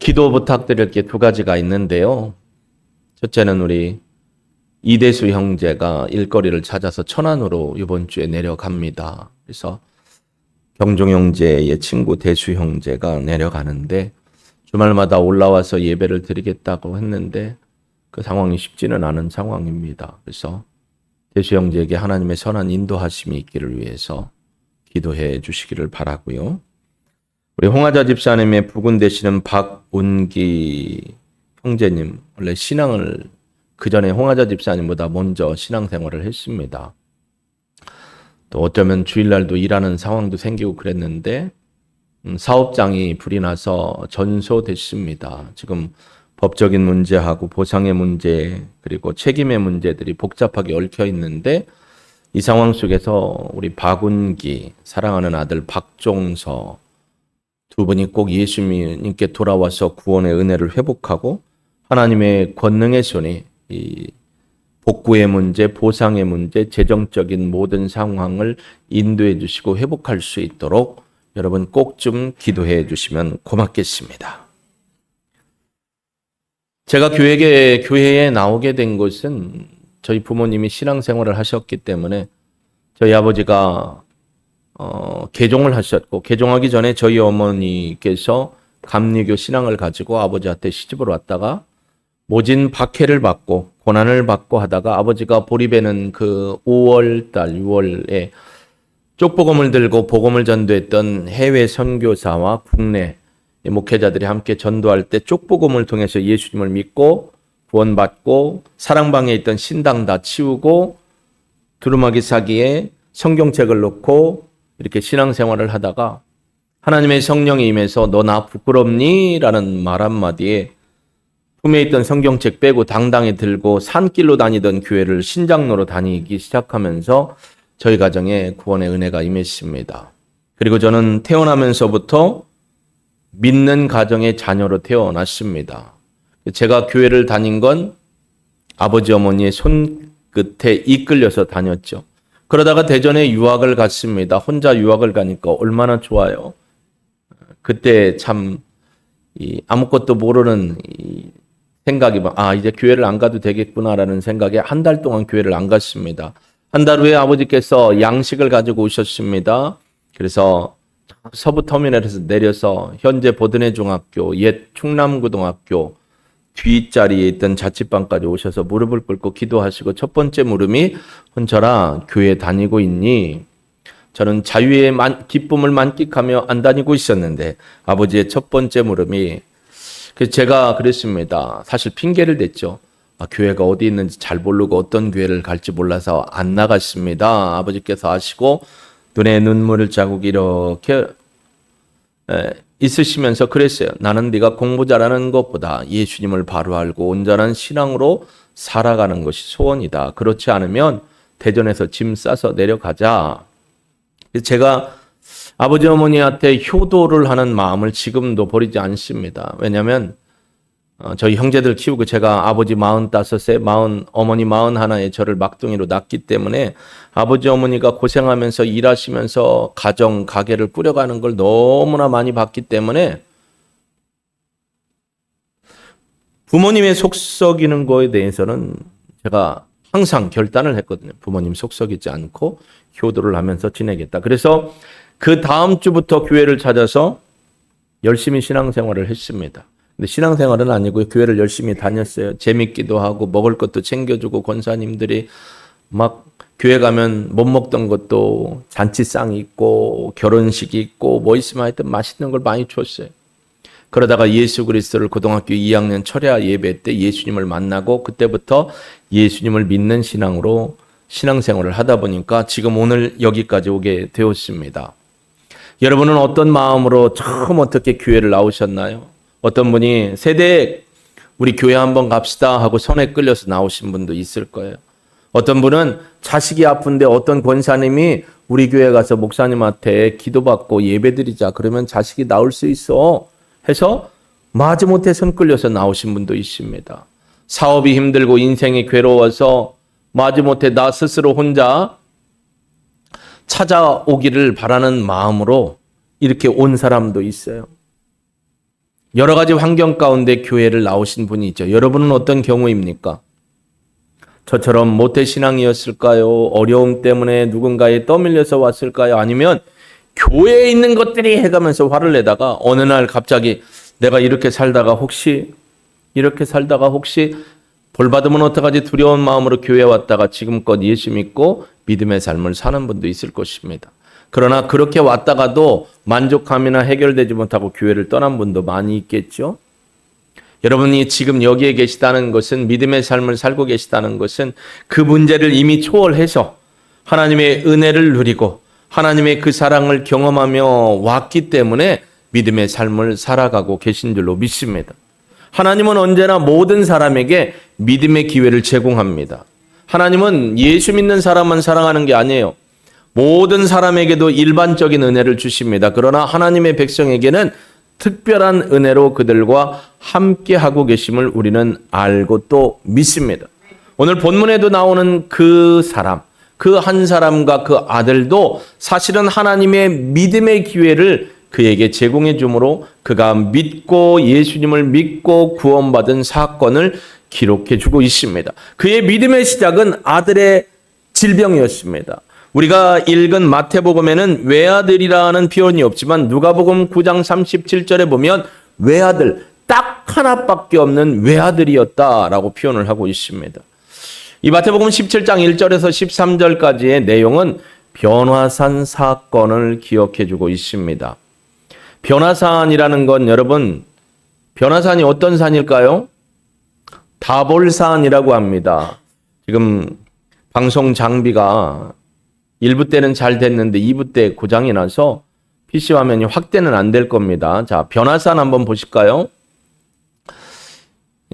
기도 부탁드릴 게 두 가지가 있는데요. 첫째는 우리 이대수 형제가 일거리를 찾아서 천안으로 이번 주에 내려갑니다. 그래서 경종 형제의 친구 대수 형제가 내려가는데 주말마다 올라와서 예배를 드리겠다고 했는데 그 상황이 쉽지는 않은 상황입니다. 그래서 대수 형제에게 하나님의 선한 인도하심이 있기를 위해서 기도해 주시기를 바라고요. 우리 홍하자 집사님의 부군 되시는 박운기 형제님, 원래 신앙을 그 전에 홍하자 집사님보다 먼저 신앙생활을 했습니다. 또 어쩌면 주일날도 일하는 상황도 생기고 그랬는데 사업장이 불이 나서 전소됐습니다. 지금 법적인 문제하고 보상의 문제 그리고 책임의 문제들이 복잡하게 얽혀 있는데 이 상황 속에서 우리 박운기 사랑하는 아들 박종서 두 분이 꼭 예수님께 돌아와서 구원의 은혜를 회복하고 하나님의 권능의 손이 이 복구의 문제, 보상의 문제, 재정적인 모든 상황을 인도해 주시고 회복할 수 있도록 여러분 꼭 좀 기도해 주시면 고맙겠습니다. 제가 교회에 나오게 된 것은 저희 부모님이 신앙생활을 하셨기 때문에 저희 아버지가 개종을 하셨고 개종하기 전에 저희 어머니께서 감리교 신앙을 가지고 아버지한테 시집을 왔다가 모진 박해를 받고 고난을 받고 하다가 아버지가 보리배는 그 5월 달 6월에 쪽복음을 들고 복음을 전도했던 해외 선교사와 국내 목회자들이 함께 전도할 때 쪽복음을 통해서 예수님을 믿고 구원받고 사랑방에 있던 신당 다 치우고 두루마기 사기에 성경책을 놓고 이렇게 신앙생활을 하다가 하나님의 성령이 임해서 너 나 부끄럽니? 라는 말 한마디에 품에 있던 성경책 빼고 당당히 들고 산길로 다니던 교회를 신장로로 다니기 시작하면서 저희 가정에 구원의 은혜가 임했습니다. 그리고 저는 태어나면서부터 믿는 가정의 자녀로 태어났습니다. 제가 교회를 다닌 건 아버지 어머니의 손끝에 이끌려서 다녔죠. 그러다가 대전에 유학을 갔습니다. 혼자 유학을 가니까 얼마나 좋아요. 그때 참 아무것도 모르는 생각이 이제 교회를 안 가도 되겠구나라는 생각에 한 달 동안 교회를 안 갔습니다. 한 달 후에 아버지께서 양식을 가지고 오셨습니다. 그래서 서부터미널에서 내려서 현재 보드네 중학교, 옛 충남고등학교 뒷자리에 있던 자취방까지 오셔서 무릎을 꿇고 기도하시고 첫 번째 물음이 혼철아 교회 다니고 있니? 저는 자유의 기쁨을 만끽하며 안 다니고 있었는데 아버지의 첫 번째 물음이 그래서 제가 그랬습니다. 사실 핑계를 댔죠. 교회가 어디 있는지 잘 모르고 어떤 교회를 갈지 몰라서 안 나갔습니다. 아버지께서 아시고 눈에 눈물 자국이 이렇게 있으시면서 그랬어요. 나는 네가 공부 잘하는 것보다 예수님을 바로 알고 온전한 신앙으로 살아가는 것이 소원이다. 그렇지 않으면 대전에서 짐 싸서 내려가자. 제가 아버지 어머니한테 효도를 하는 마음을 지금도 버리지 않습니다. 왜냐하면 저희 형제들 키우고 제가 아버지 45세, 어머니 41에 저를 막둥이로 낳기 때문에 아버지 어머니가 고생하면서 일하시면서 가게를 꾸려가는 걸 너무나 많이 봤기 때문에 부모님의 속썩이는 거에 대해서는 제가 항상 결단을 했거든요. 부모님 속썩이지 않고 효도를 하면서 지내겠다. 그래서 그 다음 주부터 교회를 찾아서 열심히 신앙생활을 했습니다. 근데 신앙생활은 아니고 교회를 열심히 다녔어요. 재밌기도 하고 먹을 것도 챙겨주고 권사님들이 막 교회 가면 못 먹던 것도 잔치상이 있고 결혼식이 있고 뭐 있으면 하여튼 맛있는 걸 많이 줬어요. 그러다가 예수 그리스도를 고등학교 2학년 철야 예배 때 예수님을 만나고 그때부터 예수님을 믿는 신앙으로 신앙생활을 하다 보니까 지금 오늘 여기까지 오게 되었습니다. 여러분은 어떤 마음으로 처음 어떻게 교회를 나오셨나요? 어떤 분이 세대 우리 교회 한번 갑시다 하고 손에 끌려서 나오신 분도 있을 거예요. 어떤 분은 자식이 아픈데 어떤 권사님이 우리 교회 가서 목사님한테 기도받고 예배드리자 그러면 자식이 나올 수 있어 해서 마지못해 손 끌려서 나오신 분도 있습니다. 사업이 힘들고 인생이 괴로워서 마지못해 나 스스로 혼자 찾아오기를 바라는 마음으로 이렇게 온 사람도 있어요. 여러 가지 환경 가운데 교회를 나오신 분이 있죠. 여러분은 어떤 경우입니까? 저처럼 모태신앙이었을까요? 어려움 때문에 누군가에 떠밀려서 왔을까요? 아니면 교회에 있는 것들이 해가면서 화를 내다가 어느 날 갑자기 내가 이렇게 살다가 혹시 벌 받으면 어떡하지 두려운 마음으로 교회에 왔다가 지금껏 예수 믿고 믿음의 삶을 사는 분도 있을 것입니다. 그러나 그렇게 왔다가도 만족함이나 해결되지 못하고 교회를 떠난 분도 많이 있겠죠. 여러분이 지금 여기에 계시다는 것은, 믿음의 삶을 살고 계시다는 것은 그 문제를 이미 초월해서 하나님의 은혜를 누리고 하나님의 그 사랑을 경험하며 왔기 때문에 믿음의 삶을 살아가고 계신 줄로 믿습니다. 하나님은 언제나 모든 사람에게 믿음의 기회를 제공합니다. 하나님은 예수 믿는 사람만 사랑하는 게 아니에요. 모든 사람에게도 일반적인 은혜를 주십니다. 그러나 하나님의 백성에게는 특별한 은혜로 그들과 함께하고 계심을 우리는 알고 또 믿습니다. 오늘 본문에도 나오는 그 사람, 그 한 사람과 그 아들도 사실은 하나님의 믿음의 기회를 그에게 제공해 주므로 그가 믿고 예수님을 믿고 구원받은 사건을 기록해 주고 있습니다. 그의 믿음의 시작은 아들의 질병이었습니다. 우리가 읽은 마태복음에는 외아들이라는 표현이 없지만 누가복음 9장 37절에 보면 외아들, 딱 하나밖에 없는 외아들이었다라고 표현을 하고 있습니다. 이 마태복음 17장 1절에서 13절까지의 내용은 변화산 사건을 기억해 주고 있습니다. 변화산이라는 건 여러분, 변화산이 어떤 산일까요? 다볼산이라고 합니다. 지금 방송 장비가 1부 때는 잘 됐는데 2부 때 고장이 나서 PC 화면이 확대는 안 될 겁니다. 자, 변화산 한번 보실까요?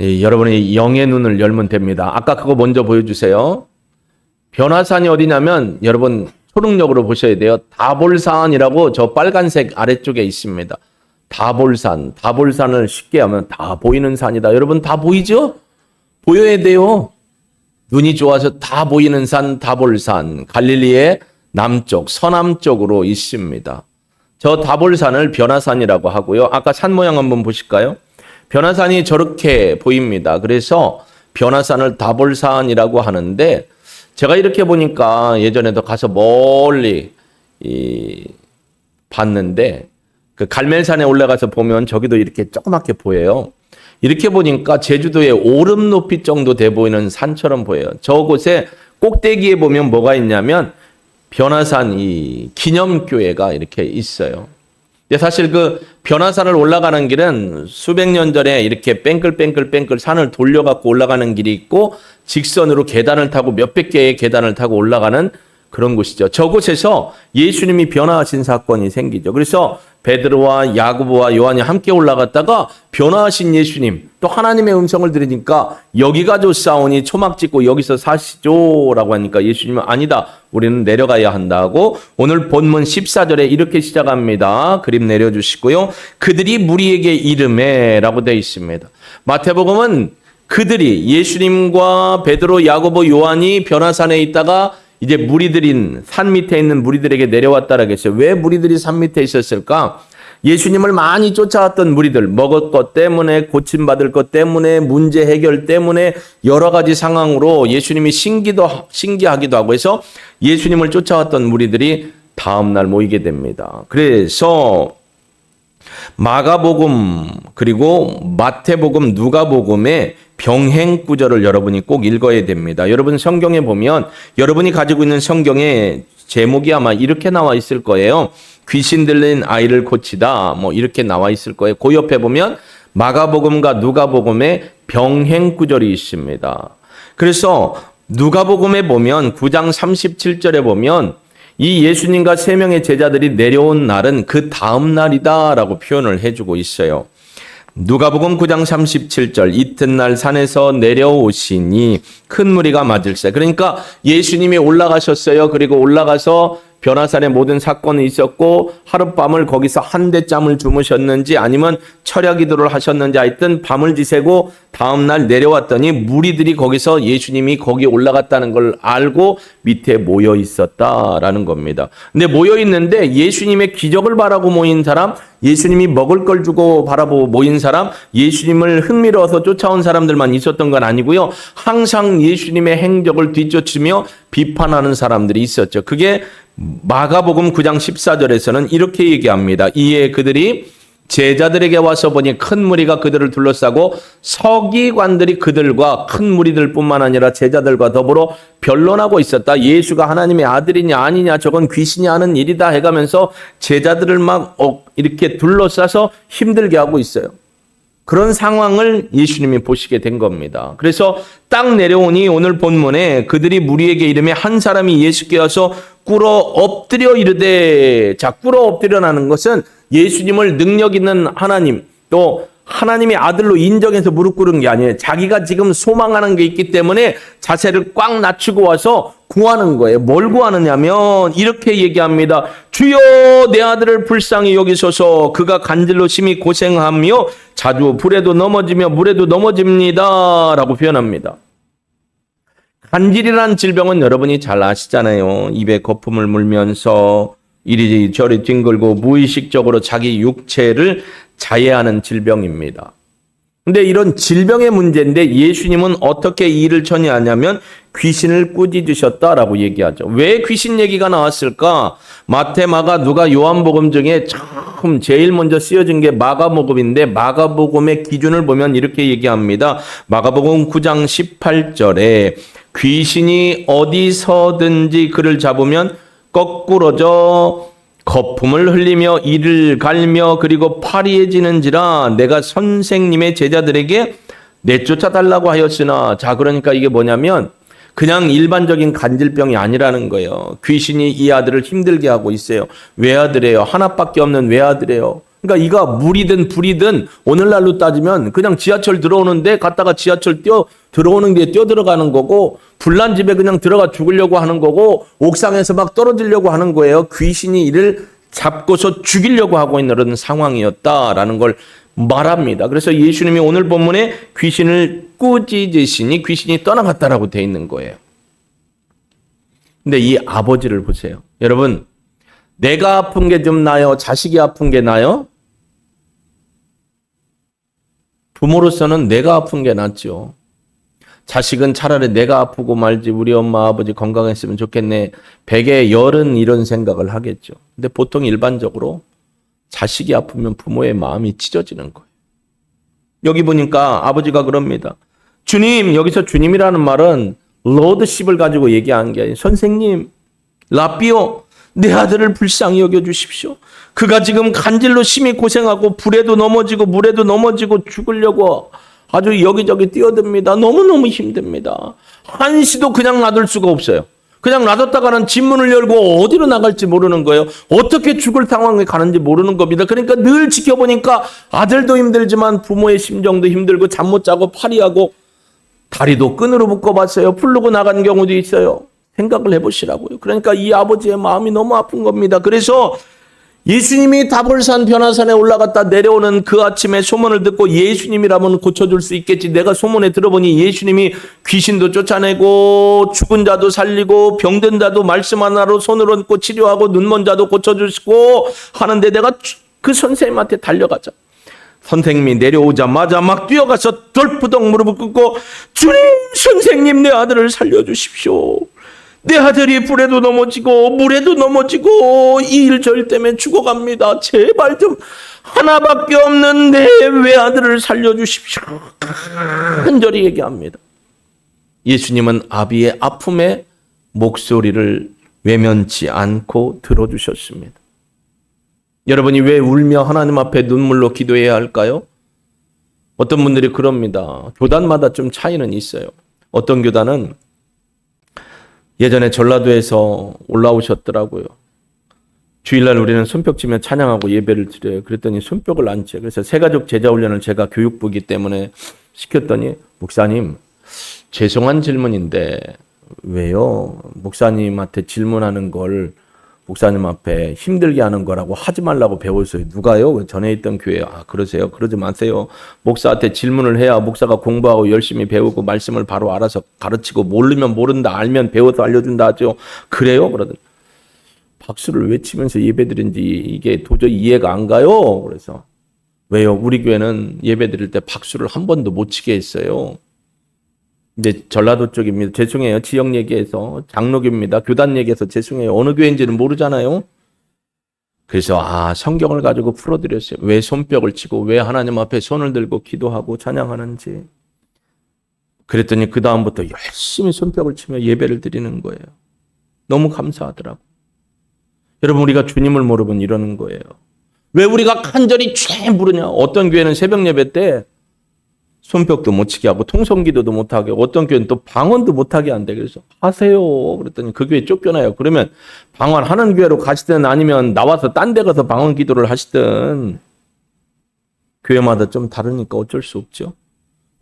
여러분이 영의 눈을 열면 됩니다. 아까 그거 먼저 보여주세요. 변화산이 어디냐면 여러분 초능력으로 보셔야 돼요. 다볼산이라고 저 빨간색 아래쪽에 있습니다. 다볼산을 쉽게 하면 다 보이는 산이다. 여러분 다 보이죠? 보여야 돼요. 눈이 좋아서 다 보이는 산 다볼산, 갈릴리의 남쪽, 서남쪽으로 있습니다. 저 다볼산을 변화산이라고 하고요. 아까 산 모양 한번 보실까요? 변화산이 저렇게 보입니다. 그래서 변화산을 다볼산이라고 하는데 제가 이렇게 보니까 예전에도 가서 멀리 봤는데 그 갈멜산에 올라가서 보면 저기도 이렇게 조그맣게 보여요. 이렇게 보니까 제주도의 오름 높이 정도 돼 보이는 산처럼 보여요. 저곳에 꼭대기에 보면 뭐가 있냐면 변화산 이 기념교회가 이렇게 있어요. 근데 사실 그 변화산을 올라가는 길은 수백 년 전에 이렇게 뺑글뺑글 산을 돌려갖고 올라가는 길이 있고 직선으로 계단을 타고 몇백 개의 계단을 타고 올라가는 그런 곳이죠. 저곳에서 예수님이 변화하신 사건이 생기죠. 그래서 베드로와 야고보와 요한이 함께 올라갔다가 변화하신 예수님, 또 하나님의 음성을 들으니까 여기가 좋사오니 초막 짓고 여기서 사시죠라고 하니까 예수님은 아니다, 우리는 내려가야 한다고 오늘 본문 14절에 이렇게 시작합니다. 그림 내려주시고요. 그들이 무리에게 이르매라고 되어 있습니다. 마태복음은 그들이 예수님과 베드로, 야고보, 요한이 변화산에 있다가 이제 무리들인 산 밑에 있는 무리들에게 내려왔다라고 했어요. 왜 무리들이 산 밑에 있었을까? 예수님을 많이 쫓아왔던 무리들, 먹을 것 때문에, 고침받을 것 때문에, 문제 해결 때문에 여러 가지 상황으로 예수님이 신기하기도 하고 해서 예수님을 쫓아왔던 무리들이 다음날 모이게 됩니다. 그래서 마가복음 그리고 마태복음, 누가복음의 병행 구절을 여러분이 꼭 읽어야 됩니다. 여러분 성경에 보면 여러분이 가지고 있는 성경의 제목이 아마 이렇게 나와 있을 거예요. 귀신 들린 아이를 고치다, 뭐 이렇게 나와 있을 거예요. 그 옆에 보면 마가복음과 누가복음의 병행 구절이 있습니다. 그래서 누가복음에 보면 9장 37절에 보면 이 예수님과 세 명의 제자들이 내려온 날은 그 다음 날이다라고 표현을 해주고 있어요. 누가복음 9장 37절 이튿날 산에서 내려오시니 큰 무리가 맞을세. 그러니까 예수님이 올라가셨어요. 그리고 올라가서 변화산의 모든 사건이 있었고 하룻밤을 거기서 한대짬을 주무셨는지 아니면 철야 기도를 하셨는지 하여튼 밤을 지새고 다음날 내려왔더니 무리들이 거기서 예수님이 거기에 올라갔다는 걸 알고 밑에 모여 있었다라는 겁니다. 근데 모여 있는데 예수님의 기적을 바라고 모인 사람, 예수님이 먹을 걸 주고 바라보고 모인 사람, 예수님을 흥미로워서 쫓아온 사람들만 있었던 건 아니고요. 항상 예수님의 행적을 뒤쫓으며 비판하는 사람들이 있었죠. 그게 마가복음 9장 14절에서는 이렇게 얘기합니다. 이에 그들이 제자들에게 와서 보니 큰 무리가 그들을 둘러싸고 서기관들이 그들과 큰 무리들 뿐만 아니라 제자들과 더불어 변론하고 있었다. 예수가 하나님의 아들이냐 아니냐 저건 귀신이 하는 일이다 해가면서 제자들을 막 이렇게 둘러싸서 힘들게 하고 있어요. 그런 상황을 예수님이 보시게 된 겁니다. 그래서 딱 내려오니 오늘 본문에 그들이 무리에게 이르며 한 사람이 예수께 와서 꿇어 엎드려 이르되, 자, 꿇어 엎드려라는 것은 예수님을 능력 있는 하나님, 또 하나님의 아들로 인정해서 무릎 꿇은 게 아니에요. 자기가 지금 소망하는 게 있기 때문에 자세를 꽉 낮추고 와서 구하는 거예요. 뭘 구하느냐면 이렇게 얘기합니다. 주여 내 아들을 불쌍히 여기소서. 그가 간질로 심히 고생하며 자주 불에도 넘어지며 물에도 넘어집니다 라고 표현합니다. 간질이라는 질병은 여러분이 잘 아시잖아요. 입에 거품을 물면서 이리저리 뒹굴고 무의식적으로 자기 육체를 자해하는 질병입니다. 근데 이런 질병의 문제인데 예수님은 어떻게 이 일을 처리하냐면 귀신을 꾸짖으셨다라고 얘기하죠. 왜 귀신 얘기가 나왔을까? 마태, 마가, 누가, 요한복음 중에 처음 제일 먼저 쓰여진 게 마가복음인데 마가복음의 기준을 보면 이렇게 얘기합니다. 마가복음 9장 18절에 귀신이 어디서든지 그를 잡으면 거꾸러져 거품을 흘리며 이를 갈며 그리고 파리해지는지라 내가 선생님의 제자들에게 내쫓아달라고 하였으나, 자, 그러니까 이게 뭐냐면 그냥 일반적인 간질병이 아니라는 거예요. 귀신이 이 아들을 힘들게 하고 있어요. 외아들이에요. 하나밖에 없는 외아들이에요. 그러니까 이가 물이든 불이든 오늘날로 따지면 그냥 지하철 들어오는데 갔다가 지하철 들어오는 게 뛰어 들어가는 거고, 불난 집에 그냥 들어가 죽으려고 하는 거고, 옥상에서 막 떨어지려고 하는 거예요. 귀신이 이를 잡고서 죽이려고 하고 있는 그런 상황이었다라는 걸 말합니다. 그래서 예수님이 오늘 본문에 귀신을 꾸짖으시니 귀신이 떠나갔다라고 돼 있는 거예요. 근데 이 아버지를 보세요. 여러분, 내가 아픈 게 좀 나요? 자식이 아픈 게 나요? 부모로서는 내가 아픈 게 낫죠. 자식은 차라리 내가 아프고 말지 우리 엄마 아버지 건강했으면 좋겠네. 백에 열은 이런 생각을 하겠죠. 근데 보통 일반적으로 자식이 아프면 부모의 마음이 찢어지는 거예요. 여기 보니까 아버지가 그럽니다. 주님, 여기서 주님이라는 말은 로드십을 가지고 얘기한 게 아니에요. 선생님, 라비오, 내 아들을 불쌍히 여겨주십시오. 그가 지금 간질로 심히 고생하고 불에도 넘어지고 물에도 넘어지고 죽으려고 아주 여기저기 뛰어듭니다. 너무너무 힘듭니다. 한시도 그냥 놔둘 수가 없어요. 그냥 놔뒀다가는 집문을 열고 어디로 나갈지 모르는 거예요. 어떻게 죽을 상황에 가는지 모르는 겁니다. 그러니까 늘 지켜보니까 아들도 힘들지만 부모의 심정도 힘들고 잠 못 자고 파리하고 다리도 끈으로 묶어봤어요. 풀르고 나간 경우도 있어요. 생각을 해보시라고요. 그러니까 이 아버지의 마음이 너무 아픈 겁니다. 그래서 예수님이 다볼산 변화산에 올라갔다 내려오는 그 아침에 소문을 듣고 예수님이라면 고쳐줄 수 있겠지. 내가 소문에 들어보니 예수님이 귀신도 쫓아내고 죽은 자도 살리고 병든 자도 말씀 하나로 손을 얹고 치료하고 눈먼 자도 고쳐주시고 하는데 내가 그 선생님한테 달려가자. 선생님이 내려오자마자 막 뛰어가서 덜푸덕 무릎을 꿇고 주님, 선생님, 내 아들을 살려주십시오. 내 아들이 불에도 넘어지고 물에도 넘어지고 이 일 저 일 때문에 죽어갑니다. 제발 좀 하나밖에 없는 내 외아들을 살려주십시오. 간절히 얘기합니다. 예수님은 아비의 아픔의 목소리를 외면치 않고 들어주셨습니다. 여러분이 왜 울며 하나님 앞에 눈물로 기도해야 할까요? 어떤 분들이 그럽니다. 교단마다 좀 차이는 있어요. 어떤 교단은 예전에 전라도에서 올라오셨더라고요. 주일날 우리는 손뼉 치며 찬양하고 예배를 드려요. 그랬더니 손뼉을 안 쳐요. 그래서 새가족 제자훈련을 제가 교육부이기 때문에 시켰더니 목사님, 죄송한 질문인데 왜요? 목사님한테 질문하는 걸 목사님 앞에 힘들게 하는 거라고 하지 말라고 배웠어요. 누가요? 전에 있던 교회요. 아, 그러세요? 그러지 마세요. 목사한테 질문을 해야 목사가 공부하고 열심히 배우고 말씀을 바로 알아서 가르치고, 모르면 모른다, 알면 배워서 알려준다 하죠. 그래요? 그러더니 박수를 외치면서 예배드린지 이게 도저히 이해가 안 가요. 그래서 왜요? 우리 교회는 예배드릴 때 박수를 한 번도 못 치게 했어요. 이제 전라도 쪽입니다. 죄송해요. 지역 얘기해서 장로교입니다. 교단 얘기해서 죄송해요. 어느 교회인지는 모르잖아요. 그래서 성경을 가지고 풀어드렸어요. 왜 손뼉을 치고 왜 하나님 앞에 손을 들고 기도하고 찬양하는지. 그랬더니 그 다음부터 열심히 손뼉을 치며 예배를 드리는 거예요. 너무 감사하더라고. 여러분, 우리가 주님을 모르면 이러는 거예요. 왜 우리가 간절히 죄 부르냐? 어떤 교회는 새벽 예배 때 손뼉도 못 치게 하고 통성기도도 못 하게 하고, 어떤 교회는 또 방언도 못 하게 한대. 그래서 하세요. 그랬더니 그 교회 쫓겨나요. 그러면 방언하는 교회로 가시든 아니면 나와서 딴 데 가서 방언 기도를 하시든, 교회마다 좀 다르니까 어쩔 수 없죠.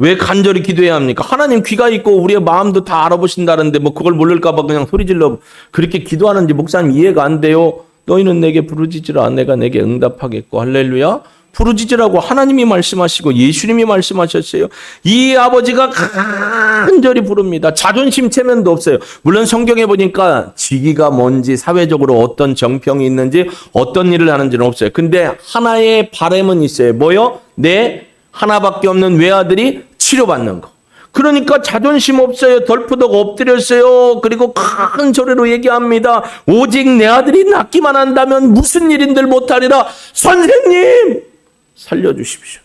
왜 간절히 기도해야 합니까? 하나님 귀가 있고 우리의 마음도 다 알아보신다는데 뭐 그걸 모를까 봐 그냥 소리질러 그렇게 기도하는지 목사님 이해가 안 돼요. 너희는 내게 부르짖으라 내가 내게 응답하겠고. 할렐루야. 부르짖으라고 하나님이 말씀하시고 예수님이 말씀하셨어요. 이 아버지가 간절히 부릅니다. 자존심 체면도 없어요. 물론 성경에 보니까 직위가 뭔지, 사회적으로 어떤 정평이 있는지, 어떤 일을 하는지는 없어요. 근데 하나의 바람은 있어요. 뭐요? 내 하나밖에 없는 외아들이 치료받는 거. 그러니까 자존심 없어요. 덜프덕 엎드렸어요. 그리고 큰 소리로 얘기합니다. 오직 내 아들이 낫기만 한다면 무슨 일인들 못하리라. 선생님! 살려주십시오.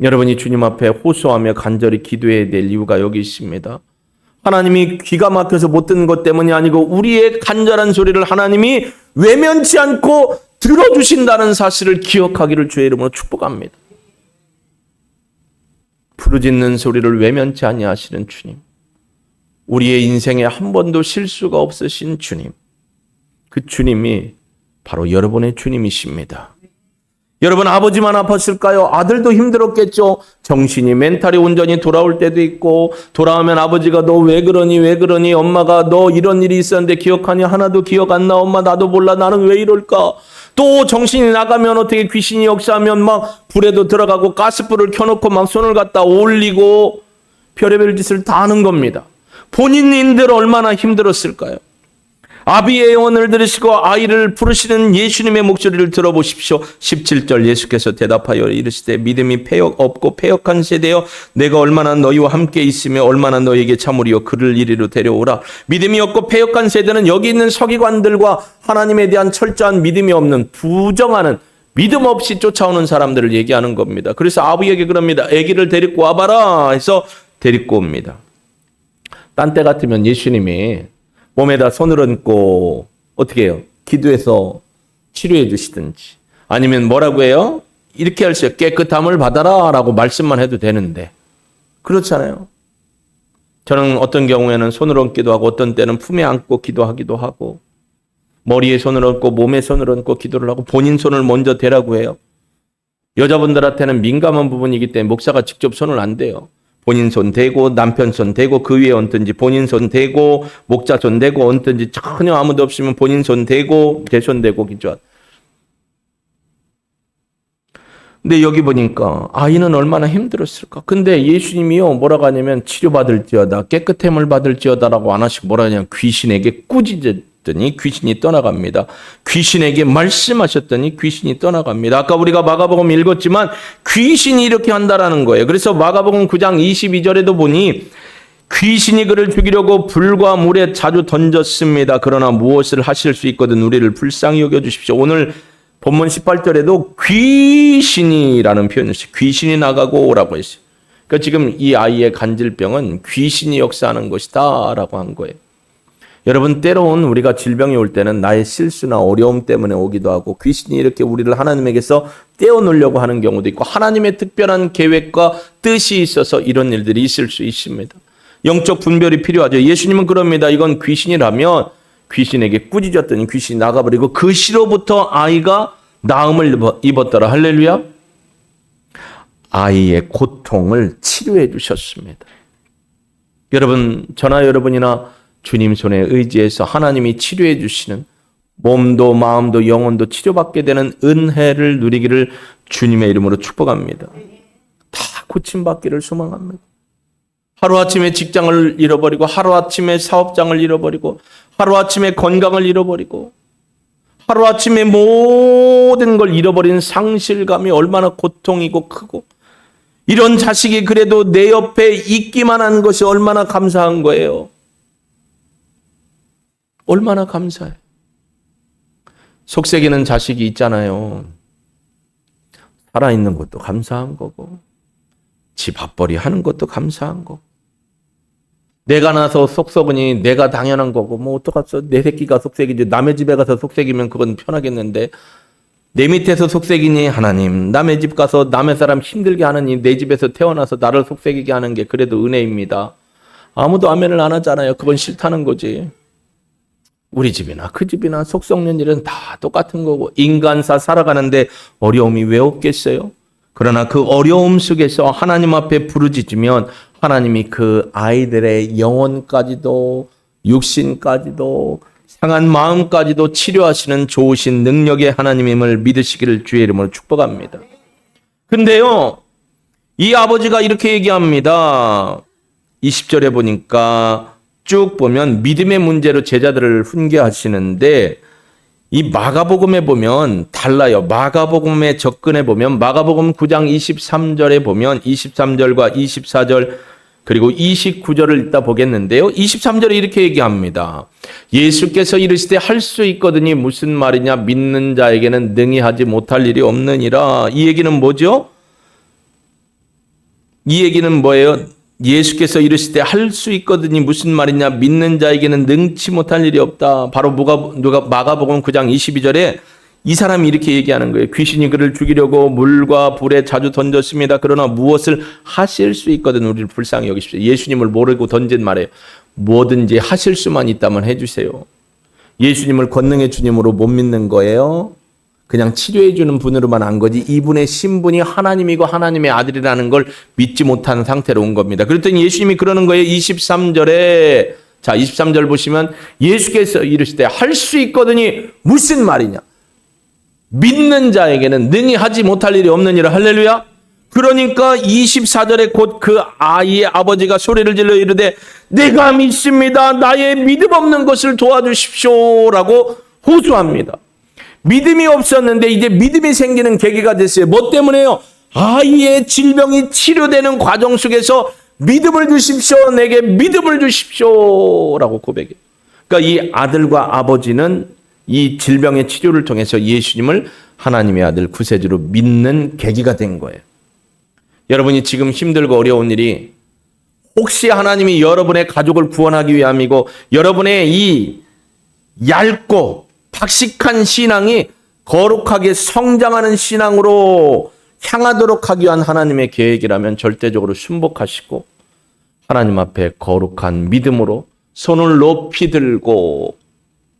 여러분이 주님 앞에 호소하며 간절히 기도해야 될 이유가 여기 있습니다. 하나님이 귀가 막혀서 못 듣는 것 때문이 아니고 우리의 간절한 소리를 하나님이 외면치 않고 들어주신다는 사실을 기억하기를 주의 이름으로 축복합니다. 부르짖는 소리를 외면치 아니하시는 주님, 우리의 인생에 한 번도 실수가 없으신 주님, 그 주님이 바로 여러분의 주님이십니다. 여러분, 아버지만 아팠을까요? 아들도 힘들었겠죠. 정신이, 멘탈이 온전히 돌아올 때도 있고, 돌아오면 아버지가 너 왜 그러니 엄마가 너 이런 일이 있었는데 기억하니? 하나도 기억 안 나. 엄마 나도 몰라. 나는 왜 이럴까? 또 정신이 나가면 어떻게 귀신이 역사하면 막 불에도 들어가고 가스불을 켜놓고 막 손을 갖다 올리고 별의별 짓을 다 하는 겁니다. 본인들 얼마나 힘들었을까요? 아비의 영혼을 들으시고 아이를 부르시는 예수님의 목소리를 들어보십시오. 17절 예수께서 대답하여 이르시되 믿음이 없고 패역한 세대여 내가 얼마나 너희와 함께 있으며 얼마나 너희에게 참으리요 그를 이리로 데려오라. 믿음이 없고 패역한 세대는 여기 있는 서기관들과 하나님에 대한 철저한 믿음이 없는, 부정하는, 믿음 없이 쫓아오는 사람들을 얘기하는 겁니다. 그래서 아비에게 그럽니다. 아기를 데리고 와봐라 해서 데리고 옵니다. 딴 때 같으면 예수님이 몸에다 손을 얹고 어떻게 해요? 기도해서 치료해 주시든지, 아니면 뭐라고 해요? 이렇게 할 수 있어요. 깨끗함을 받아라 라고 말씀만 해도 되는데 그렇잖아요. 저는 어떤 경우에는 손을 얹기도 하고 어떤 때는 품에 안고 기도하기도 하고, 머리에 손을 얹고 몸에 손을 얹고 기도를 하고 본인 손을 먼저 대라고 해요. 여자분들한테는 민감한 부분이기 때문에 목사가 직접 손을 안 대요. 본인 손 대고 남편 손 대고 그 위에 얹든지, 본인 손 대고 목자 손 대고 얹든지, 전혀 아무도 없으면 본인 손 대고 제 손 대고 기도하. 근데 여기 보니까 아이는 얼마나 힘들었을까. 근데 예수님이요 뭐라고 하냐면 치료받을지어다, 깨끗함을 받을지어다라고 안 하시고 뭐라 하냐면 귀신에게 꾸짖었더니 귀신이 떠나갑니다. 귀신에게 말씀하셨더니 귀신이 떠나갑니다. 아까 우리가 마가복음 읽었지만 귀신이 이렇게 한다라는 거예요. 그래서 마가복음 9장 22절에도 보니 귀신이 그를 죽이려고 불과 물에 자주 던졌습니다. 그러나 무엇을 하실 수 있거든 우리를 불쌍히 여겨주십시오. 오늘 본문 18절에도 귀신이라는 표현을 했어요. 귀신이 나가고 오라고 했어요. 그러니까 지금 이 아이의 간질병은 귀신이 역사하는 것이다 라고 한 거예요. 여러분, 때로는 우리가 질병이 올 때는 나의 실수나 어려움 때문에 오기도 하고, 귀신이 이렇게 우리를 하나님에게서 떼어놓으려고 하는 경우도 있고, 하나님의 특별한 계획과 뜻이 있어서 이런 일들이 있을 수 있습니다. 영적 분별이 필요하죠. 예수님은 그럽니다. 이건 귀신이라면 귀신에게 꾸짖었더니 귀신이 나가버리고 그 시로부터 아이가 나음을 입었더라. 할렐루야. 아이의 고통을 치료해 주셨습니다. 여러분, 저나 여러분이나 주님 손에 의지해서 하나님이 치료해 주시는 몸도 마음도 영혼도 치료받게 되는 은혜를 누리기를 주님의 이름으로 축복합니다. 다 고침받기를 소망합니다. 하루아침에 직장을 잃어버리고 하루아침에 사업장을 잃어버리고 하루아침에 건강을 잃어버리고 하루아침에 모든 걸 잃어버린 상실감이 얼마나 고통이고 크고, 이런 자식이 그래도 내 옆에 있기만 한 것이 얼마나 감사한 거예요. 얼마나 감사해. 속썩이는 자식이 있잖아요. 살아있는 것도 감사한 거고 집 밥벌이 하는 것도 감사한 거고, 내가 나서 속썩으니 내가 당연한 거고, 뭐 어떡하겠어. 내 새끼가 속썩이지. 남의 집에 가서 속썩이면 그건 편하겠는데, 내 밑에서 속썩이니 하나님, 남의 집 가서 남의 사람 힘들게 하느니 내 집에서 태어나서 나를 속썩이게 하는 게 그래도 은혜입니다. 아무도 아멘을 안 하잖아요. 그건 싫다는 거지. 우리 집이나 그 집이나 속 썩는 일은 다 똑같은 거고, 인간사 살아가는데 어려움이 왜 없겠어요? 그러나 그 어려움 속에서 하나님 앞에 부르짖으면 하나님이 그 아이들의 영혼까지도 육신까지도 상한 마음까지도 치료하시는 좋으신 능력의 하나님임을 믿으시기를 주의 이름으로 축복합니다. 근데요, 이 아버지가 이렇게 얘기합니다. 20절에 보니까 쭉 보면 믿음의 문제로 제자들을 훈계하시는데, 이 마가복음에 보면 달라요. 마가복음에 접근해 보면 마가복음 9장 23절에 보면 23절과 24절 그리고 29절을 읽다 보겠는데요. 23절에 이렇게 얘기합니다. 예수께서 이르시되 할 수 있거든이 무슨 말이냐, 믿는 자에게는 능히 하지 못할 일이 없느니라. 이 얘기는 뭐죠? 이 얘기는 뭐예요? 예수께서 이르시되 할 수 있거든이 무슨 말이냐, 믿는 자에게는 능치 못할 일이 없다. 바로 마가복음 9장 22절에 이 사람이 이렇게 얘기하는 거예요. 귀신이 그를 죽이려고 물과 불에 자주 던졌습니다. 그러나 무엇을 하실 수 있거든 우리를 불쌍히 여기십시오. 예수님을 모르고 던진 말이에요. 뭐든지 하실 수만 있다면 해주세요. 예수님을 권능의 주님으로 못 믿는 거예요. 그냥 치료해 주는 분으로만 한 거지, 이분의 신분이 하나님이고 하나님의 아들이라는 걸 믿지 못하는 상태로 온 겁니다. 그랬더니 예수님이 그러는 거예요. 23절에, 자 23절 보시면 예수께서 이르시되 할 수 있거든이 무슨 말이냐, 믿는 자에게는 능히 하지 못할 일이 없느니라. 할렐루야. 그러니까 24절에 곧 그 아이의 아버지가 소리를 질러 이르되 내가 믿습니다. 나의 믿음 없는 것을 도와주십시오라고 호소합니다. 믿음이 없었는데 이제 믿음이 생기는 계기가 됐어요. 뭐 때문에요? 아이의 질병이 치료되는 과정 속에서 믿음을 주십시오. 내게 믿음을 주십시오라고 고백해요. 그러니까 이 아들과 아버지는 이 질병의 치료를 통해서 예수님을 하나님의 아들 구세주로 믿는 계기가 된 거예요. 여러분이 지금 힘들고 어려운 일이 혹시 하나님이 여러분의 가족을 구원하기 위함이고 여러분의 이 얇고 박식한 신앙이 거룩하게 성장하는 신앙으로 향하도록 하기 위한 하나님의 계획이라면 절대적으로 순복하시고 하나님 앞에 거룩한 믿음으로 손을 높이 들고,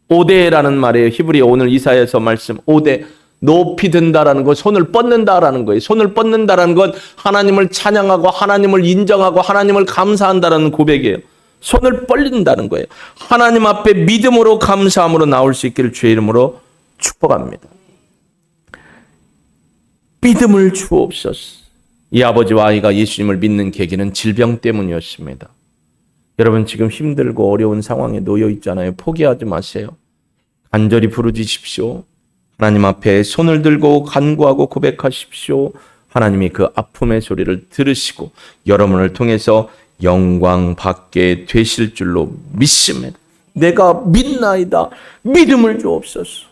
오대라는 말이에요. 히브리 오늘 이사야서 말씀 오대, 높이 든다라는 거, 손을 뻗는다라는 거예요. 손을 뻗는다라는 건 하나님을 찬양하고 하나님을 인정하고 하나님을 감사한다라는 고백이에요. 손을 뻗는다는 거예요. 하나님 앞에 믿음으로 감사함으로 나올 수 있기를 주의 이름으로 축복합니다. 믿음을 주옵소서. 이 아버지와 아이가 예수님을 믿는 계기는 질병 때문이었습니다. 여러분 지금 힘들고 어려운 상황에 놓여 있잖아요. 포기하지 마세요. 간절히 부르짖으십시오. 하나님 앞에 손을 들고 간구하고 고백하십시오. 하나님이 그 아픔의 소리를 들으시고 여러분을 통해서 영광 받게 되실 줄로 믿습니다. 내가 믿나이다. 믿음을 주옵소서.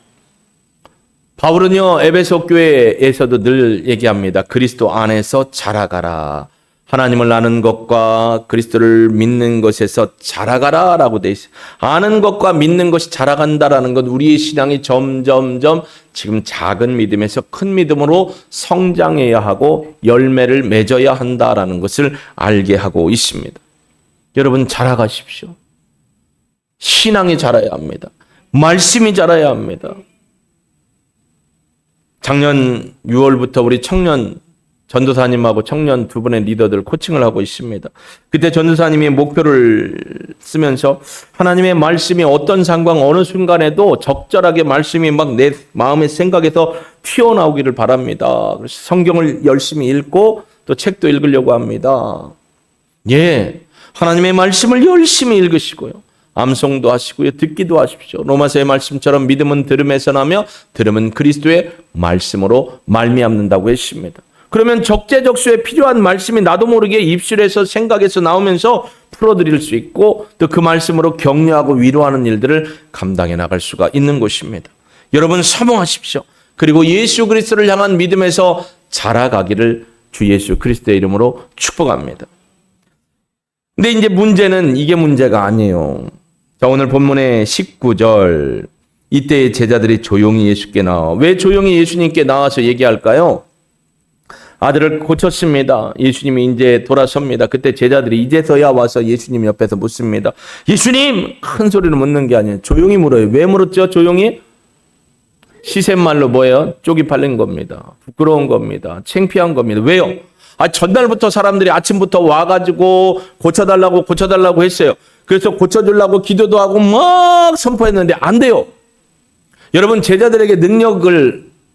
바울은요, 에베소 교회에서도 늘 얘기합니다. 그리스도 안에서 자라가라. 하나님을 아는 것과 그리스도를 믿는 것에서 자라가라라고 돼 있어요. 아는 것과 믿는 것이 자라간다라는 건 우리의 신앙이 점점점 지금 작은 믿음에서 큰 믿음으로 성장해야 하고 열매를 맺어야 한다라는 것을 알게 하고 있습니다. 여러분 자라가십시오. 신앙이 자라야 합니다. 말씀이 자라야 합니다. 작년 6월부터 우리 청년 전도사님하고 청년 두 분의 리더들 코칭을 하고 있습니다. 그때 전도사님이 목표를 쓰면서 하나님의 말씀이 어떤 상황 어느 순간에도 적절하게 말씀이 막 내 마음의 생각에서 튀어나오기를 바랍니다. 그래서 성경을 열심히 읽고 또 책도 읽으려고 합니다. 예, 하나님의 말씀을 열심히 읽으시고요. 암송도 하시고요. 듣기도 하십시오. 로마서의 말씀처럼 믿음은 들음에서 나며 들음은 그리스도의 말씀으로 말미암는다고 했습니다. 그러면 적재적소에 필요한 말씀이 나도 모르게 입술에서 생각에서 나오면서 풀어드릴 수 있고 또 그 말씀으로 격려하고 위로하는 일들을 감당해 나갈 수가 있는 것입니다. 여러분 사모하십시오. 그리고 예수 그리스도를 향한 믿음에서 자라가기를 주 예수 그리스도의 이름으로 축복합니다. 근데 이제 문제는 이게 문제가 아니에요. 자, 오늘 본문의 19절 이때 제자들이 조용히 예수께 나와. 왜 조용히 예수님께 나와서 얘기할까요? 아들을 고쳤습니다. 예수님이 이제 돌아섭니다. 그때 제자들이 이제서야 와서 예수님 옆에서 묻습니다. 예수님! 큰 소리로 묻는 게 아니에요. 조용히 물어요. 왜 물었죠? 조용히? 시샘말로 뭐예요? 쪽이 팔린 겁니다. 부끄러운 겁니다. 창피한 겁니다. 왜요? 전날부터 사람들이 아침부터 와가지고 고쳐달라고 했어요. 그래서 고쳐주려고 기도도 하고 막 선포했는데 안 돼요. 여러분 제자들에게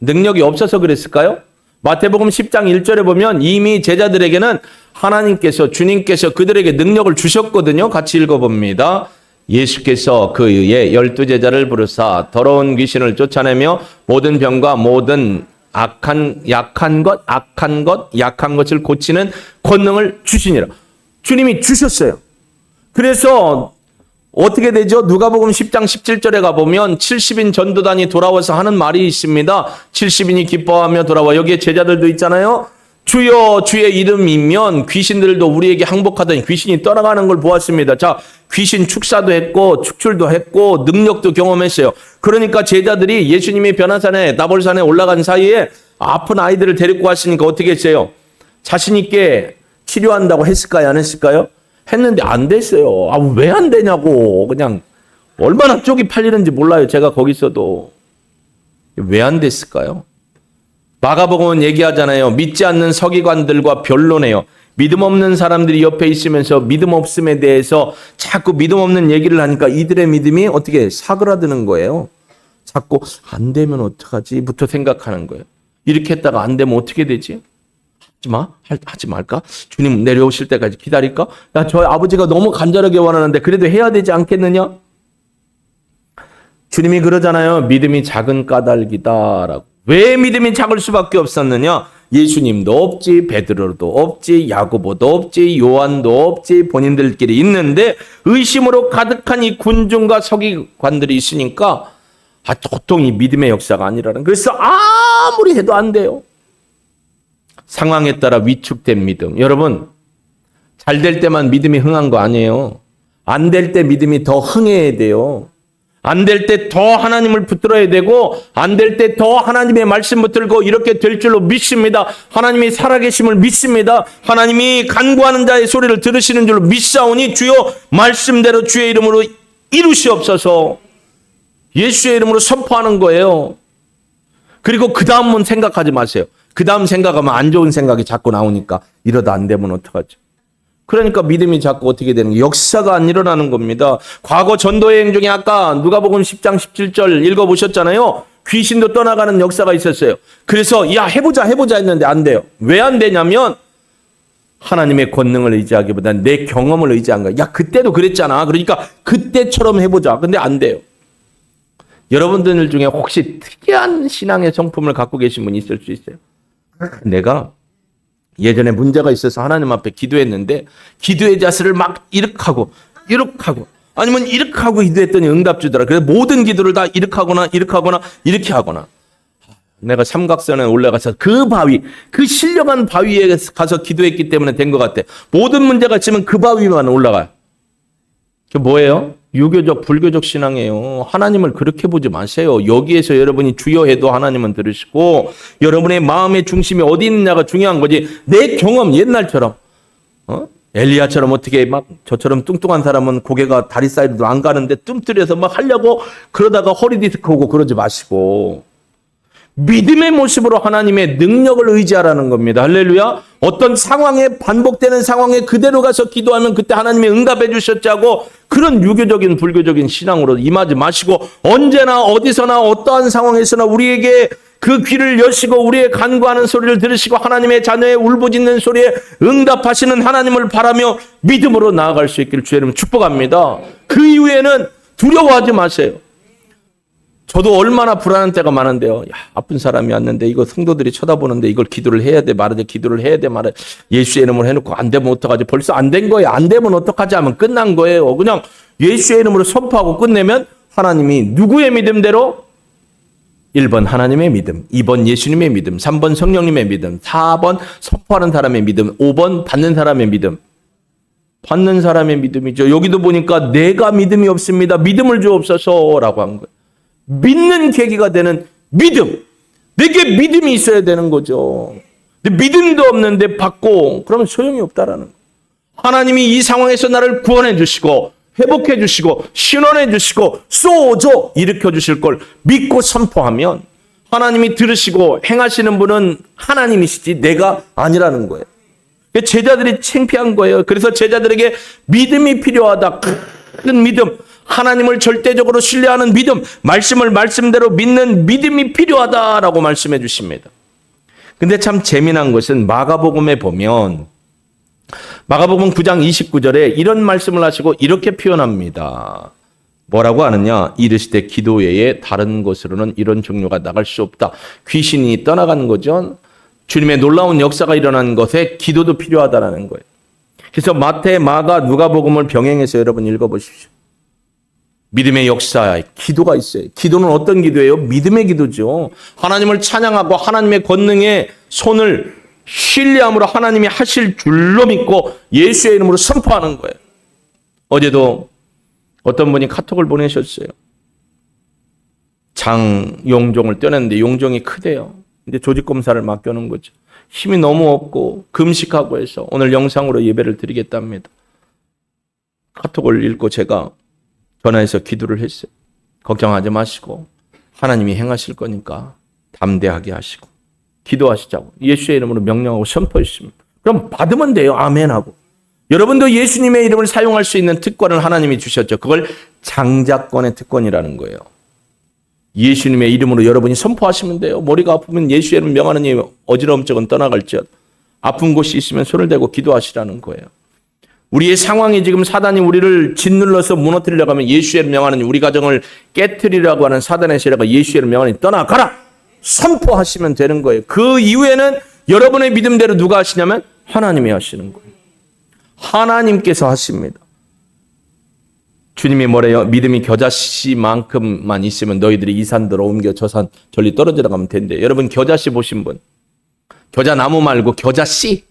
능력이 없어서 그랬을까요? 마태복음 10장 1절에 보면 이미 제자들에게는 하나님께서 주님께서 그들에게 능력을 주셨거든요. 같이 읽어봅니다. 예수께서 그의 12제자를 부르사 더러운 귀신을 쫓아내며 모든 병과 모든 약한 것을 고치는 권능을 주시니라. 주님이 주셨어요. 그래서 어떻게 되죠? 누가복음 10장 17절에 가보면 70인 전도단이 돌아와서 하는 말이 있습니다. 70인이 기뻐하며 돌아와. 여기에 제자들도 있잖아요. 주여 주의 이름이면 귀신들도 우리에게 항복하더니 귀신이 떠나가는 걸 보았습니다. 자, 귀신 축사도 했고 축출도 했고 능력도 경험했어요. 그러니까 제자들이 예수님이 변화산에 나볼산에 올라간 사이에 아픈 아이들을 데리고 왔으니까 어떻게 했어요? 자신 있게 치료한다고 했을까요? 안 했을까요? 했는데 안 됐어요. 왜 안 되냐고. 그냥 얼마나 쪽이 팔리는지 몰라요. 제가 거기 있어도. 왜 안 됐을까요? 마가복음은 얘기하잖아요. 믿지 않는 서기관들과 변론해요. 믿음 없는 사람들이 옆에 있으면서 믿음 없음에 대해서 자꾸 믿음 없는 얘기를 하니까 이들의 믿음이 어떻게 사그라드는 거예요. 자꾸 안 되면 어떡하지?부터 생각하는 거예요. 이렇게 했다가 안 되면 어떻게 되지? 하지 말까? 주님 내려오실 때까지 기다릴까? 야, 저 아버지가 너무 간절하게 원하는데 그래도 해야 되지 않겠느냐? 주님이 그러잖아요. 믿음이 작은 까닭이다라고. 왜 믿음이 작을 수밖에 없었느냐? 예수님도 없지, 베드로도 없지, 야고보도 없지, 요한도 없지, 본인들끼리 있는데 의심으로 가득한 이 군중과 서기관들이 있으니까 도통 이 믿음의 역사가 아니라는. 그래서 아무리 해도 안 돼요. 상황에 따라 위축된 믿음. 여러분, 잘 될 때만 믿음이 흥한 거 아니에요. 안 될 때 믿음이 더 흥해야 돼요. 안 될 때 더 하나님을 붙들어야 되고 안 될 때 더 하나님의 말씀 붙들고 이렇게 될 줄로 믿습니다. 하나님이 살아계심을 믿습니다. 하나님이 간구하는 자의 소리를 들으시는 줄로 믿사오니 주여 말씀대로 주의 이름으로 이루시옵소서. 예수의 이름으로 선포하는 거예요. 그리고 그 다음은 생각하지 마세요. 그 다음 생각하면 안 좋은 생각이 자꾸 나오니까 이러다 안 되면 어떡하죠? 그러니까 믿음이 자꾸 어떻게 되는 거예요? 역사가 안 일어나는 겁니다. 과거 전도여행 중에 아까 누가복음 10장 17절 읽어보셨잖아요. 귀신도 떠나가는 역사가 있었어요. 그래서 야 해보자 했는데 안 돼요. 왜 안 되냐면 하나님의 권능을 의지하기보다는 내 경험을 의지한 거예요. 야 그때도 그랬잖아. 그러니까 그때처럼 해보자. 근데 안 돼요. 여러분들 중에 혹시 특이한 신앙의 성품을 갖고 계신 분이 있을 수 있어요. 내가 예전에 문제가 있어서 하나님 앞에 기도했는데 기도의 자세를 막 이렇게 하고 아니면 이렇게 하고 기도했더니 응답 주더라. 그래서 모든 기도를 다 이렇게 하거나 이렇게 하거나 내가 삼각선에 올라가서 그 바위, 그 신령한 바위에 가서 기도했기 때문에 된 것 같아. 모든 문제가 있으면 그 바위만 올라가요. 그게 뭐예요? 유교적, 불교적 신앙이에요. 하나님을 그렇게 보지 마세요. 여기에서 여러분이 주여 해도 하나님은 들으시고 여러분의 마음의 중심이 어디 있느냐가 중요한 거지. 내 경험 옛날처럼 엘리야처럼 어떻게 막 저처럼 뚱뚱한 사람은 고개가 다리 사이드도 안 가는데 뚱뜨려서 막 하려고 그러다가 허리 디스크 오고 그러지 마시고 믿음의 모습으로 하나님의 능력을 의지하라는 겁니다. 할렐루야. 어떤 상황에 반복되는 상황에 그대로 가서 기도하면 그때 하나님이 응답해 주셨자고 그런 유교적인 불교적인 신앙으로 임하지 마시고 언제나 어디서나 어떠한 상황에서나 우리에게 그 귀를 여시고 우리의 간구하는 소리를 들으시고 하나님의 자녀의 울부짖는 소리에 응답하시는 하나님을 바라며 믿음으로 나아갈 수 있기를 주의 이름으로 축복합니다. 그 이후에는 두려워하지 마세요. 저도 얼마나 불안한 때가 많은데요. 야, 아픈 사람이 왔는데 이거 성도들이 쳐다보는데 이걸 기도를 해야 돼 말아야 돼 기도를 해야 돼 말아야 돼. 예수의 이름으로 해놓고 안 되면 어떡하지. 벌써 안 된 거예요. 안 되면 어떡하지 하면 끝난 거예요. 그냥 예수의 이름으로 선포하고 끝내면 하나님이 누구의 믿음대로 1번 하나님의 믿음, 2번 예수님의 믿음, 3번 성령님의 믿음, 4번 선포하는 사람의 믿음, 5번 받는 사람의 믿음. 받는 사람의 믿음이죠. 여기도 보니까 내가 믿음이 없습니다. 믿음을 주옵소서라고 한 거예요. 믿는 계기가 되는 믿음. 내게 믿음이 있어야 되는 거죠. 근데 믿음도 없는데 받고 그러면 소용이 없다라는 거예요. 하나님이 이 상황에서 나를 구원해 주시고 회복해 주시고 신원해 주시고 쏘죠 일으켜 주실 걸 믿고 선포하면 하나님이 들으시고 행하시는 분은 하나님이시지 내가 아니라는 거예요. 제자들이 창피한 거예요. 그래서 제자들에게 믿음이 필요하다. 큰 믿음, 하나님을 절대적으로 신뢰하는 믿음, 말씀을 말씀대로 믿는 믿음이 필요하다라고 말씀해 주십니다. 근데 참 재미난 것은 마가복음에 보면 마가복음 9장 29절에 이런 말씀을 하시고 이렇게 표현합니다. 뭐라고 하느냐? 이르시되 기도 외에 다른 곳으로는 이런 종류가 나갈 수 없다. 귀신이 떠나간 거죠. 주님의 놀라운 역사가 일어난 것에 기도도 필요하다는 거예요. 그래서 마태, 마가, 누가복음을 병행해서 여러분 읽어보십시오. 믿음의 역사에 기도가 있어요. 기도는 어떤 기도예요? 믿음의 기도죠. 하나님을 찬양하고 하나님의 권능에 손을 신뢰함으로 하나님이 하실 줄로 믿고 예수의 이름으로 선포하는 거예요. 어제도 어떤 분이 카톡을 보내셨어요. 장용종을 떼냈는데 용종이 크대요. 근데 조직검사를 맡겨놓은 거죠. 힘이 너무 없고 금식하고 해서 오늘 영상으로 예배를 드리겠답니다. 카톡을 읽고 제가 전화해서 기도를 했어요. 걱정하지 마시고 하나님이 행하실 거니까 담대하게 하시고 기도하시자고 예수의 이름으로 명령하고 선포했습니다. 그럼 받으면 돼요. 아멘하고. 여러분도 예수님의 이름을 사용할 수 있는 특권을 하나님이 주셨죠. 그걸 장자권의 특권이라는 거예요. 예수님의 이름으로 여러분이 선포하시면 돼요. 머리가 아프면 예수의 이름 명하느니 어지러움 적은 떠나갈지어다. 아픈 곳이 있으면 손을 대고 기도하시라는 거예요. 우리의 상황이 지금 사단이 우리를 짓눌러서 무너뜨리려고 하면 예수의 이름 명하느니 우리 가정을 깨트리려고 하는 사단의 세력과 예수의 이름 명하느니 떠나가라. 선포하시면 되는 거예요. 그 이후에는 여러분의 믿음대로 누가 하시냐면 하나님이 하시는 거예요. 하나님께서 하십니다. 주님이 뭐래요? 믿음이 겨자씨만큼만 있으면 너희들이 이 산들로 옮겨 저 산 저리 떨어지러 가면 된대. 여러분 겨자씨 보신 분? 겨자나무 말고 겨자씨?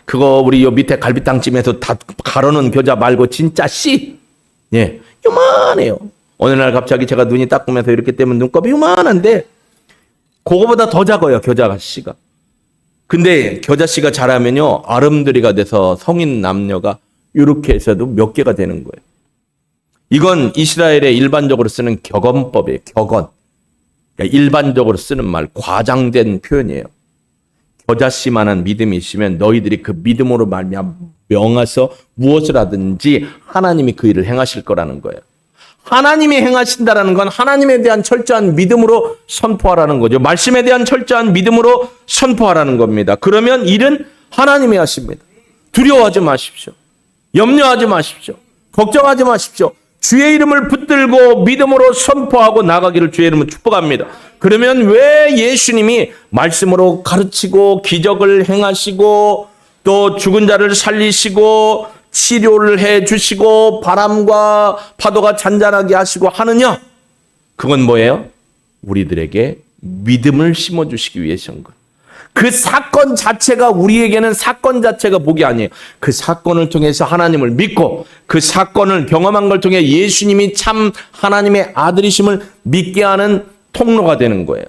그거 우리 요 밑에 갈비탕집에서 다 가로는 겨자 말고 진짜 씨? 예, 요만해요. 어느 날 갑자기 제가 눈이 따끔해서 이렇게 떼면 눈곱이 요만한데 그거보다 더 작아요, 겨자씨가. 근데 겨자씨가 자라면요, 아름드리가 돼서 성인 남녀가 이렇게 해서도 몇 개가 되는 거예요. 이건 이스라엘에 일반적으로 쓰는 격언법이에요. 격언. 그러니까 일반적으로 쓰는 말, 과장된 표현이에요. 겨자씨만한 믿음이 있으면 너희들이 그 믿음으로 말미암아 명하서 무엇을 하든지 하나님이 그 일을 행하실 거라는 거예요. 하나님이 행하신다라는 건 하나님에 대한 철저한 믿음으로 선포하라는 거죠. 말씀에 대한 철저한 믿음으로 선포하라는 겁니다. 그러면 일은 하나님이 하십니다. 두려워하지 마십시오. 염려하지 마십시오. 걱정하지 마십시오. 주의 이름을 붙들고 믿음으로 선포하고 나가기를 주의 이름으로 축복합니다. 그러면 왜 예수님이 말씀으로 가르치고 기적을 행하시고 또 죽은 자를 살리시고 치료를 해 주시고 바람과 파도가 잔잔하게 하시고 하느냐? 그건 뭐예요? 우리들에게 믿음을 심어주시기 위해서인 거예요. 그 사건 자체가 우리에게는 사건 자체가 복이 아니에요. 그 사건을 통해서 하나님을 믿고 그 사건을 경험한 걸 통해 예수님이 참 하나님의 아들이심을 믿게 하는 통로가 되는 거예요.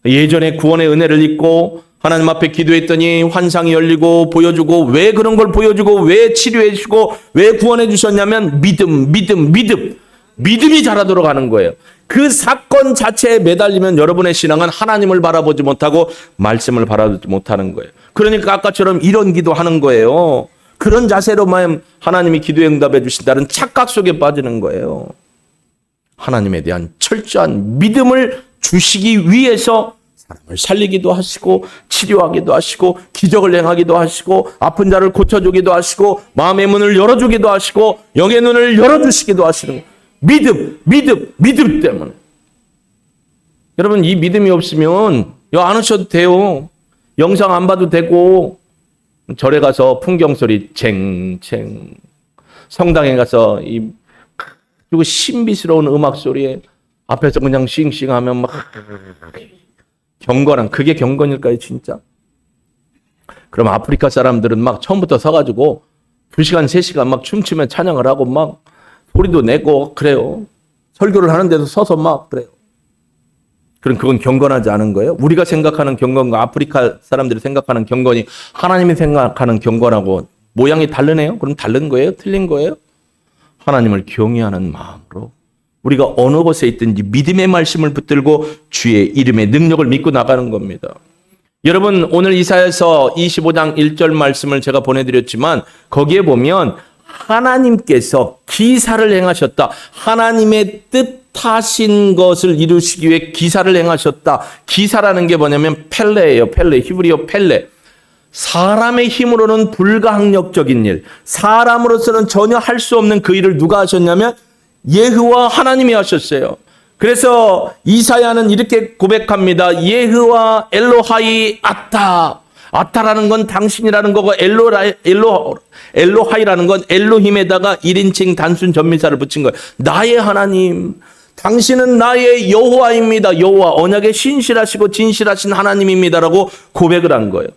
예전에 구원의 은혜를 잊고 하나님 앞에 기도했더니 환상이 열리고 보여주고 왜 그런 걸 보여주고 왜 치료해 주시고 왜 구원해 주셨냐면 믿음이 자라도록 하는 거예요. 그 사건 자체에 매달리면 여러분의 신앙은 하나님을 바라보지 못하고 말씀을 바라보지 못하는 거예요. 그러니까 아까처럼 이런 기도하는 거예요. 그런 자세로만 하나님이 기도에 응답해 주신다는 착각 속에 빠지는 거예요. 하나님에 대한 철저한 믿음을 주시기 위해서 사람을 살리기도 하시고 치료하기도 하시고 기적을 행하기도 하시고 아픈 자를 고쳐주기도 하시고 마음의 문을 열어주기도 하시고 영의 눈을 열어주시기도 하시는 거예요. 믿음 때문에. 여러분, 이 믿음이 없으면 이거 안 오셔도 돼요. 영상 안 봐도 되고 절에 가서 풍경 소리 쟁쟁, 성당에 가서 이 그리고 신비스러운 음악 소리에 앞에서 그냥 싱싱하면 막 경건한, 그게 경건일까요 진짜? 그럼 아프리카 사람들은 막 처음부터 서가지고 2시간 3시간 막 춤추며 찬양을 하고 막 소리도 내고 그래요. 설교를 하는데도 서서 막 그래요. 그럼 그건 경건하지 않은 거예요? 우리가 생각하는 경건과 아프리카 사람들이 생각하는 경건이 하나님이 생각하는 경건하고 모양이 다르네요? 그럼 다른 거예요? 틀린 거예요? 하나님을 경외하는 마음으로 우리가 어느 곳에 있든지 믿음의 말씀을 붙들고 주의 이름의 능력을 믿고 나가는 겁니다. 여러분, 오늘 이사야서 25장 1절 말씀을 제가 보내드렸지만 거기에 보면 하나님께서 기사를 행하셨다. 하나님의 뜻하신 것을 이루시기 위해 기사를 행하셨다. 기사라는 게 뭐냐면 펠레예요. 펠레, 히브리어 펠레. 사람의 힘으로는 불가항력적인 일, 사람으로서는 전혀 할 수 없는 그 일을 누가 하셨냐면 예흐와 하나님이 하셨어요. 그래서 이사야는 이렇게 고백합니다. 예흐와 엘로하이 아타. 아타라는 건 당신이라는 거고 엘로하이라는 건 엘로힘에다가 1인칭 단순 전미사를 붙인 거예요. 나의 하나님, 당신은 나의 여호와입니다. 여호와, 언약에 신실하시고 진실하신 하나님입니다라고 고백을 한 거예요.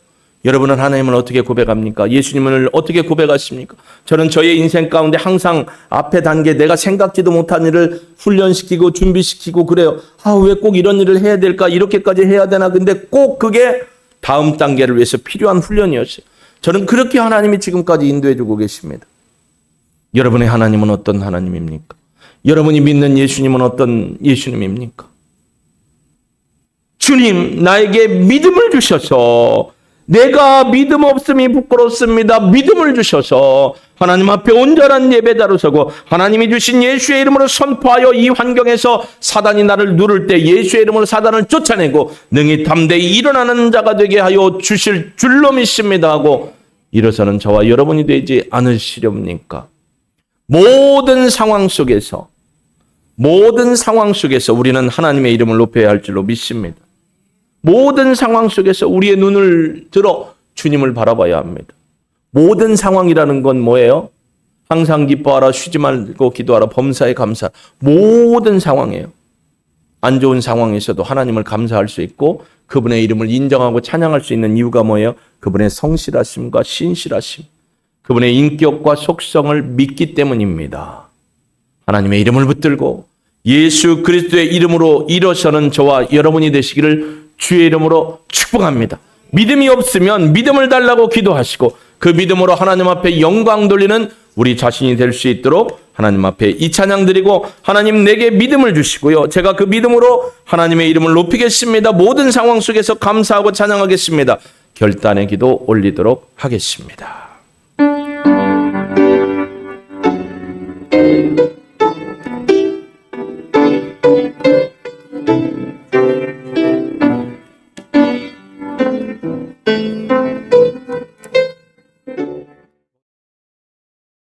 여러분은 하나님을 어떻게 고백합니까? 예수님을 어떻게 고백하십니까? 저는 저의 인생 가운데 항상 앞에 단계 내가 생각지도 못한 일을 훈련시키고 준비시키고 그래요. 왜 꼭 이런 일을 해야 될까? 이렇게까지 해야 되나? 근데 꼭 그게 다음 단계를 위해서 필요한 훈련이었어요. 저는 그렇게 하나님이 지금까지 인도해 주고 계십니다. 여러분의 하나님은 어떤 하나님입니까? 여러분이 믿는 예수님은 어떤 예수님입니까? 주님, 나에게 믿음을 주셔서 내가 믿음 없음이 부끄럽습니다. 믿음을 주셔서 하나님 앞에 온전한 예배자로 서고 하나님이 주신 예수의 이름으로 선포하여 이 환경에서 사단이 나를 누를 때 예수의 이름으로 사단을 쫓아내고 능히 담대히 일어나는 자가 되게 하여 주실 줄로 믿습니다 하고 일어서는 저와 여러분이 되지 않으시렵니까? 모든 상황 속에서 우리는 하나님의 이름을 높여야 할 줄로 믿습니다. 모든 상황 속에서 우리의 눈을 들어 주님을 바라봐야 합니다. 모든 상황이라는 건 뭐예요? 항상 기뻐하라, 쉬지 말고 기도하라, 범사에 감사. 모든 상황이에요. 안 좋은 상황에서도 하나님을 감사할 수 있고 그분의 이름을 인정하고 찬양할 수 있는 이유가 뭐예요? 그분의 성실하심과 신실하심, 그분의 인격과 속성을 믿기 때문입니다. 하나님의 이름을 붙들고 예수 그리스도의 이름으로 일어서는 저와 여러분이 되시기를 주의 이름으로 축복합니다. 믿음이 없으면 믿음을 달라고 기도하시고 그 믿음으로 하나님 앞에 영광 돌리는 우리 자신이 될 수 있도록 하나님 앞에 이 찬양 드리고 하나님 내게 믿음을 주시고요. 제가 그 믿음으로 하나님의 이름을 높이겠습니다. 모든 상황 속에서 감사하고 찬양하겠습니다. 결단의 기도 올리도록 하겠습니다.